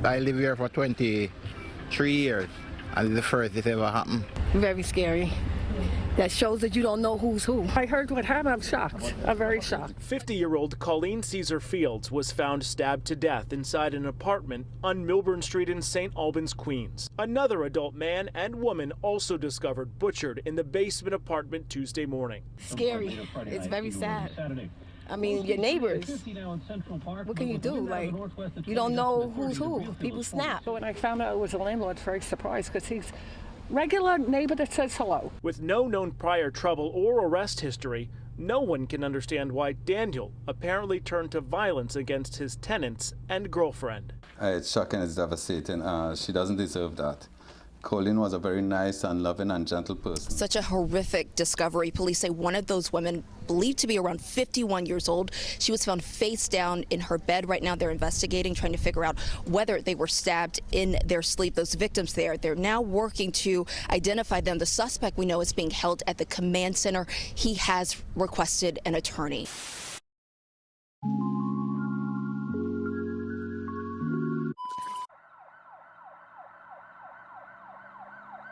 I live here for 23 years, and it's the first this ever happened. Very scary. That shows that you don't know who's who. I heard what happened. I'm shocked. I'm very shocked. 50-year-old Coleen Caesar Fields was found stabbed to death inside an apartment on Milburn Street in St. Albans, Queens. Another adult man and woman also discovered butchered in the basement apartment Tuesday morning. Scary. It's very sad. I mean, your neighbors. What can you do? Like, you don't know who's who. People snap. When I found out it was a landlord, I was very surprised because he's regular neighbor that says hello. With no known prior trouble or arrest history, no one can understand why Daniel apparently turned to violence against his tenants and girlfriend. It's shocking, it's devastating. She doesn't deserve that. Coleen was a very nice and loving and gentle person. Such a horrific discovery. Police say one of those women, believed to be around 51 years old, she was found face down in her bed. Right now they're investigating, trying to figure out whether they were stabbed in their sleep. Those victims there, they're now working to identify them. The suspect we know is being held at the command center. He has requested an attorney.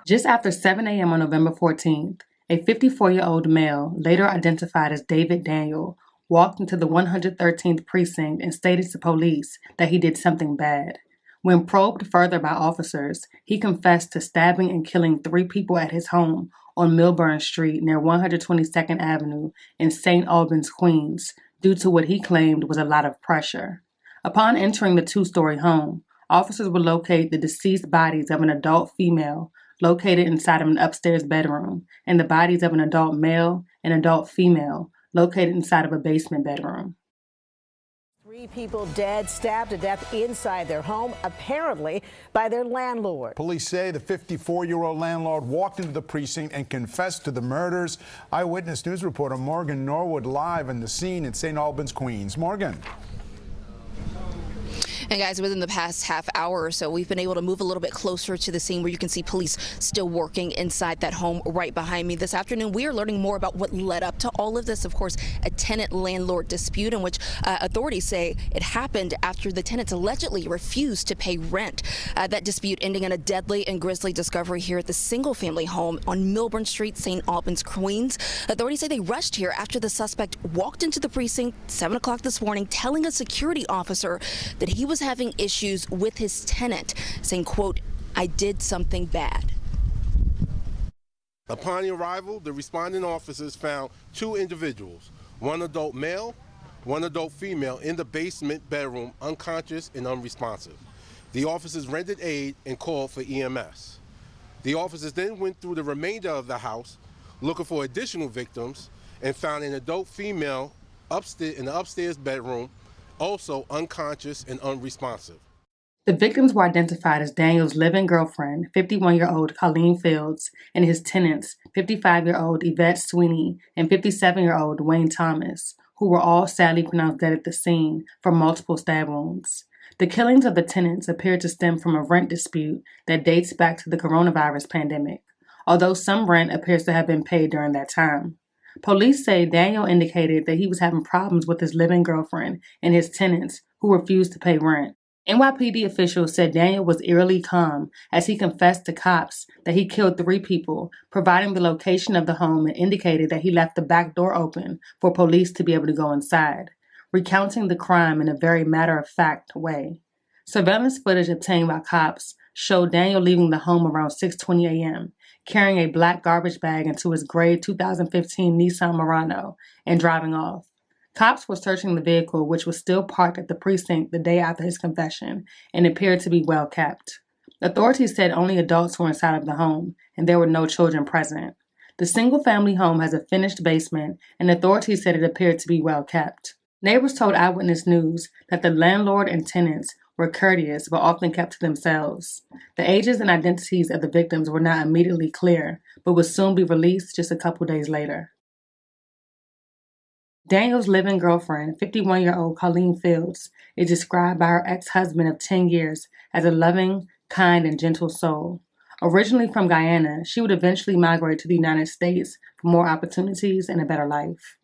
Just after 7 a.m. on November 14th, a 54-year-old male, later identified as David Daniel, walked into the 113th precinct and stated to police that he did something bad. When probed further by officers, he confessed to stabbing and killing 3 people at his home on Milburn Street near 122nd Avenue in St. Albans, Queens, due to what he claimed was a lot of pressure. Upon entering the 2-story home, officers would locate the deceased bodies of an adult female located inside of an upstairs bedroom, and the bodies of an adult male and adult female located inside of a basement bedroom. 3 people dead, stabbed to death inside their home, apparently by their landlord. Police say the 54-year-old landlord walked into the precinct and confessed to the murders. Eyewitness News reporter Morgan Norwood live on the scene in St. Albans, Queens. Morgan. And guys, within the past half hour or so, we've been able to move a little bit closer to the scene where you can see police still working inside that home right behind me. This afternoon, we are learning more about what led up to all of this. Of course, a tenant-landlord dispute in which authorities say it happened after the tenants allegedly refused to pay rent. That dispute ending in a deadly and grisly discovery here at the single-family home on Milburn Street, St. Albans, Queens. Authorities say they rushed here after the suspect walked into the precinct 7 o'clock this morning, telling a security officer that he was having issues with his tenant, saying, quote, "I did something bad." Upon arrival, the responding officers found 2 individuals, 1 adult male, 1 adult female in the basement bedroom, unconscious and unresponsive. The officers rendered aid and called for EMS. The officers then went through the remainder of the house looking for additional victims and found an adult female upstairs in the upstairs bedroom, also unconscious and unresponsive. The victims were identified as Daniel's living girlfriend, 51-year-old Coleen Fields, and his tenants, 55-year-old Yvette Sweeney and 57-year-old Wayne Thomas, who were all sadly pronounced dead at the scene from multiple stab wounds. The killings of the tenants appear to stem from a rent dispute that dates back to the coronavirus pandemic, although some rent appears to have been paid during that time. Police say Daniel indicated that he was having problems with his living girlfriend and his tenants who refused to pay rent. NYPD officials said Daniel was eerily calm as he confessed to cops that he killed 3 people, providing the location of the home, and indicated that he left the back door open for police to be able to go inside, recounting the crime in a very matter-of-fact way. Surveillance footage obtained by cops showed Daniel leaving the home around 6:20 a.m., carrying a black garbage bag into his gray 2015 Nissan Murano and driving off. Cops were searching the vehicle, which was still parked at the precinct the day after his confession and appeared to be well kept. Authorities said only adults were inside of the home and there were no children present. The single-family home has a finished basement, and authorities said it appeared to be well kept. Neighbors told Eyewitness News that the landlord and tenants were courteous but often kept to themselves. The ages and identities of the victims were not immediately clear, but would soon be released just a couple days later. Daniel's living girlfriend, 51-year-old Coleen Fields, is described by her ex-husband of 10 years as a loving, kind, and gentle soul. Originally from Guyana, she would eventually migrate to the United States for more opportunities and a better life.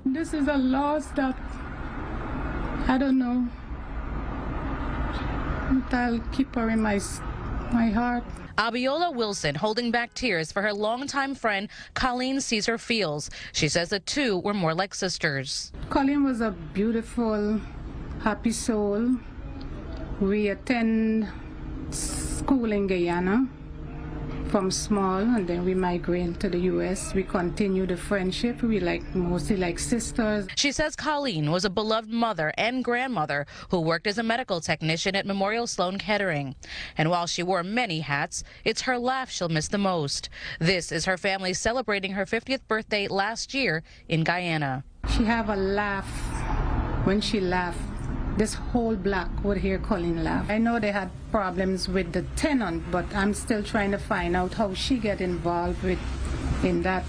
This is a loss that I don't know I'll keep her in my heart. Abiola Wilson holding back tears for her longtime friend Coleen Caesar Fields. She says the two were more like sisters. Coleen was a beautiful, happy soul. We attend school in Guyana from small, and then we migrated to the U.S. We continue the friendship. We mostly like sisters. She says Coleen was a beloved mother and grandmother who worked as a medical technician at Memorial Sloan Kettering. And while she wore many hats, it's her laugh she'll miss the most. This is her family celebrating her 50th birthday last year in Guyana. She have a laugh. When she laughed, this whole block would hear Coleen laugh. I know they had problems with the tenant, but I'm still trying to find out how she get involved in that,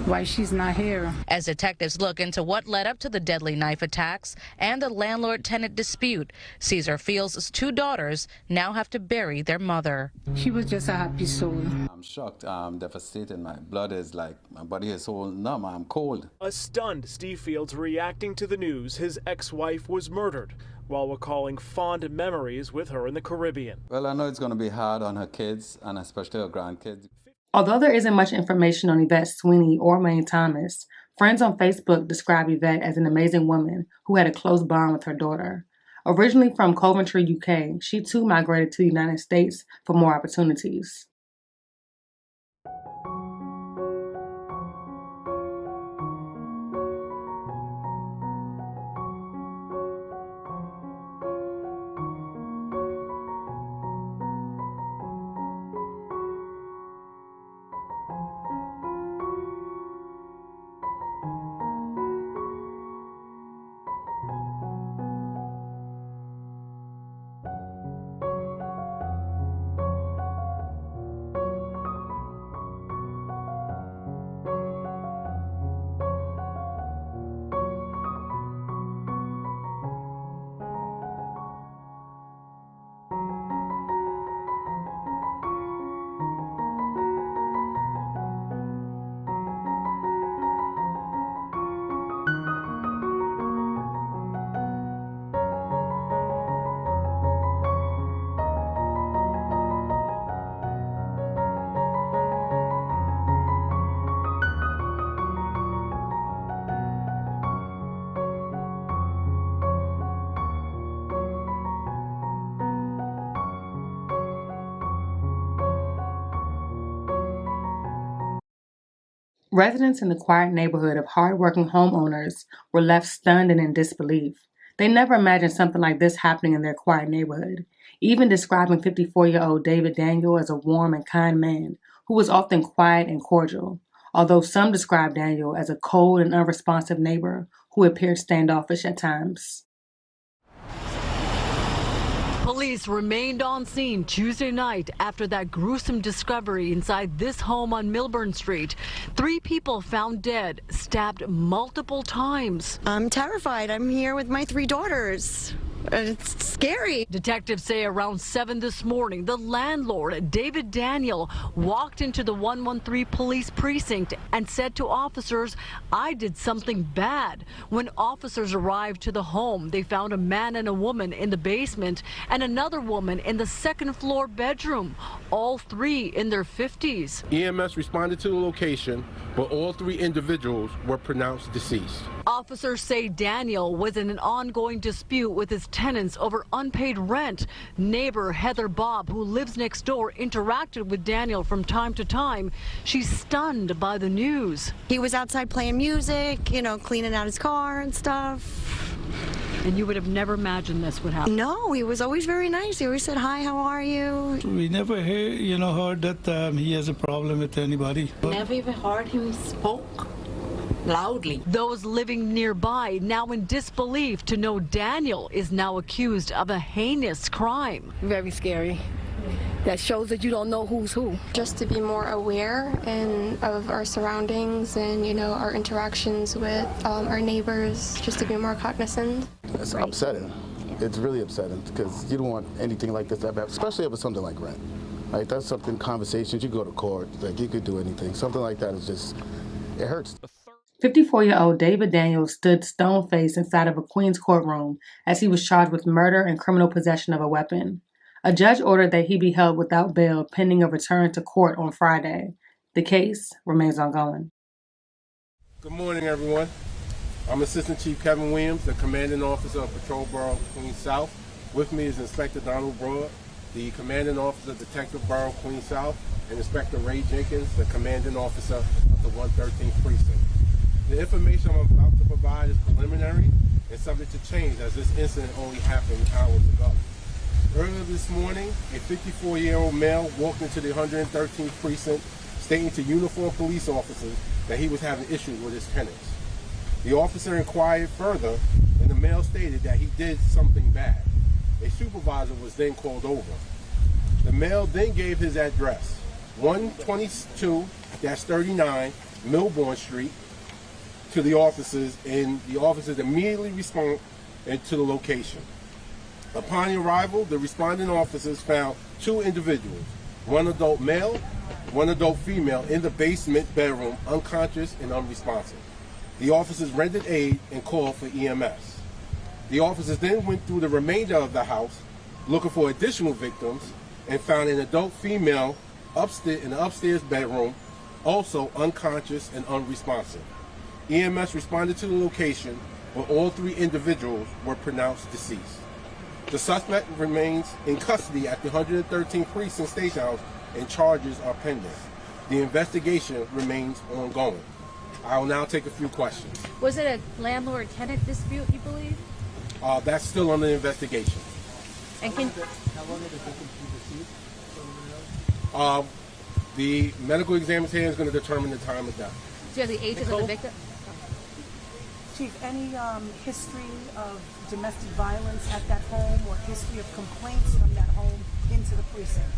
why she's not here. As detectives look into what led up to the deadly knife attacks and the landlord-tenant dispute, Caesar Fields' two daughters now have to bury their mother. She was just a happy soul. I'm shocked. I'm devastated. My blood is my body is all numb. I'm cold. A stunned Steve Fields reacting to the news his ex-wife was murdered while recalling fond memories with her in the Caribbean. Well, I know it's going to be hard on her kids and especially her grandkids. Although there isn't much information on Yvette Sweeney or Wayne Thomas, friends on Facebook describe Yvette as an amazing woman who had a close bond with her daughter. Originally from Coventry, UK, she too migrated to the United States for more opportunities. Residents in the quiet neighborhood of hardworking homeowners were left stunned and in disbelief. They never imagined something like this happening in their quiet neighborhood, even describing 54-year-old David Daniel as a warm and kind man who was often quiet and cordial, although some described Daniel as a cold and unresponsive neighbor who appeared standoffish at times. Police remained on scene Tuesday night after that gruesome discovery inside this home on Milburn Street. 3 people found dead, stabbed multiple times. I'm terrified. I'm here with my 3 daughters. It's scary. Detectives say around 7 this morning, the landlord, David Daniel, walked into the 113 police precinct and said to officers, "I did something bad." When officers arrived to the home, they found a man and a woman in the basement and another woman in the second floor bedroom, all 3 in their 50s. EMS responded to the location, but all 3 individuals were pronounced deceased. Officers say Daniel was in an ongoing dispute with his tenants over unpaid rent. Neighbor Heather Bob, who lives next door, interacted with Daniel from time to time. She's stunned by the news. He was outside playing music, cleaning out his car and stuff. And you would have never imagined this would happen? No, he was always very nice. He always said, "Hi, how are you?" We never heard that he has a problem with anybody. Never even heard him spoke loudly. Those living nearby now in disbelief to know Daniel is now accused of a heinous crime. Very scary. That shows that you don't know who's who. Just to be more aware of our surroundings and, our interactions with our neighbors, just to be more cognizant. It's upsetting. It's really upsetting because you don't want anything like this to happen, especially if it's something like rent. Like, that's something, conversations, you go to court, like you could do anything. Something like that is just, it hurts. 54-year-old David Daniels stood stone-faced inside of a Queens courtroom as he was charged with murder and criminal possession of a weapon. A judge ordered that he be held without bail pending a return to court on Friday. The case remains ongoing. Good morning, everyone. I'm Assistant Chief Kevin Williams, the Commanding Officer of Patrol Borough Queens South. With me is Inspector Donald Broad, the Commanding Officer of Detective Borough Queens South, and Inspector Ray Jenkins, the Commanding Officer of the 113th Precinct. The information I'm about to provide is preliminary and subject to change, as this incident only happened hours ago. Earlier this morning, a 54-year-old male walked into the 113th Precinct stating to uniformed police officers that he was having issues with his tenants. The officer inquired further, and the male stated that he did something bad. A supervisor was then called over. The male then gave his address, 122-39 Milbourne Street, to the officers, and the officers immediately responded to the location. Upon arrival, the responding officers found two individuals, one adult male, one adult female, in the basement bedroom, unconscious and unresponsive. The officers rendered aid and called for EMS. The officers then went through the remainder of the house looking for additional victims and found an adult female upstairs in the upstairs bedroom, also unconscious and unresponsive. EMS responded to the location where all three individuals were pronounced deceased. The suspect remains in custody at the 113th Precinct Statehouse and charges are pending. The investigation remains ongoing. I will now take a few questions. Was it a landlord-tenant dispute, you believe? That's still under investigation. And can how long did the victim be deceased? The medical examiner is going to determine the time of death. Do you have the ages of the victim? Chief, any history of domestic violence at that home or history of complaints from that home into the precinct?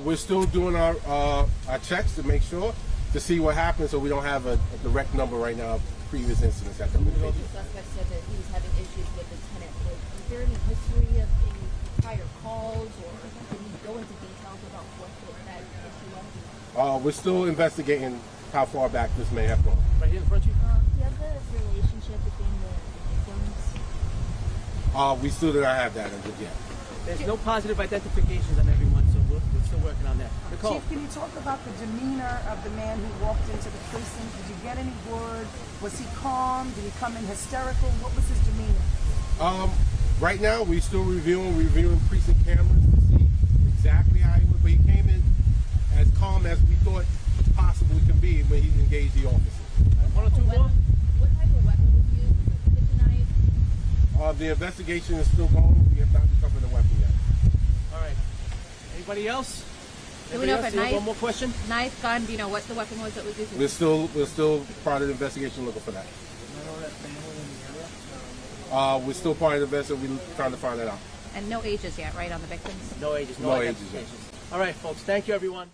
We're still doing our checks to make sure, to see what happened, so we don't have a direct number right now of previous incidents at the location. The suspect said that he was having issues with the tenant. Is there any history of any prior calls, or can you go into details about what that issue was? We're still investigating how far back this may have gone. Right here in front of you? Do you have the relationship between the victims? We still do not have that as of yet. There's no positive identifications on everyone, so we're still working on that. Nicole. Chief, can you talk about the demeanor of the man who walked into the precinct? Did you get any word? Was he calm? Did he come in hysterical? What was his demeanor? Right now, we're still reviewing precinct cameras to see exactly how he was, but he came in as calm as we thought possibly can be when he engaged the officers. One or two more? What type of weapon was used? Was it a kitchen knife? The investigation is still going. We have not discovered the weapon yet. All right. Anybody else? Do we know if a knife? One more question? Knife, gun. Do you know what the weapon was that was used? We're still part of the investigation looking for that. We're still part of the investigation. We're trying to find that out. And no ages yet, right, on the victims? No ages. No ages yet. All right, folks. Thank you, everyone.